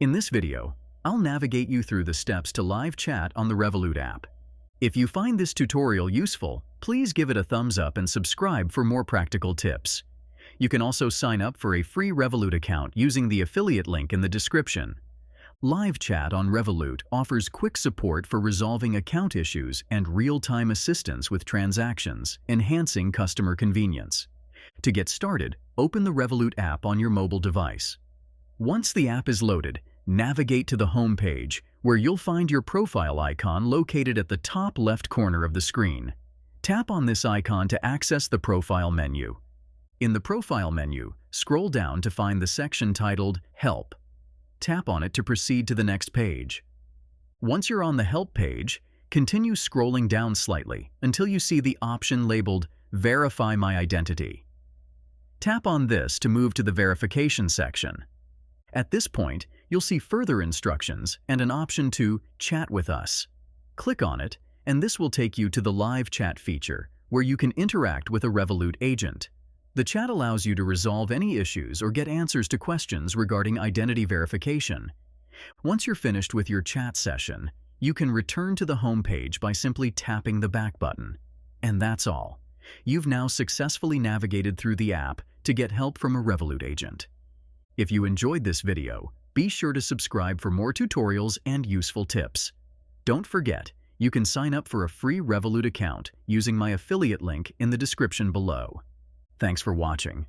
In this video, I'll navigate you through the steps to live chat on the Revolut app. If you find this tutorial useful, please give it a thumbs up and subscribe for more practical tips. You can also sign up for a free Revolut account using the affiliate link in the description. Live chat on Revolut offers quick support for resolving account issues and real-time assistance with transactions, enhancing customer convenience. To get started, open the Revolut app on your mobile device. Once the app is loaded, navigate to the home page, where you'll find your profile icon located at the top left corner of the screen. Tap on this icon to access the profile menu. In the profile menu, scroll down to find the section titled Help. Tap on it to proceed to the next page. Once you're on the Help page, continue scrolling down slightly until you see the option labeled Verify My Identity. Tap on this to move to the verification section. At this point, you'll see further instructions and an option to Chat with Us. Click on it, and this will take you to the live chat feature, where you can interact with a Revolut agent. The chat allows you to resolve any issues or get answers to questions regarding identity verification. Once you're finished with your chat session, you can return to the home page by simply tapping the back button. And that's all. You've now successfully navigated through the app to get help from a Revolut agent. If you enjoyed this video, be sure to subscribe for more tutorials and useful tips. Don't forget, you can sign up for a free Revolut account using my affiliate link in the description below. Thanks for watching.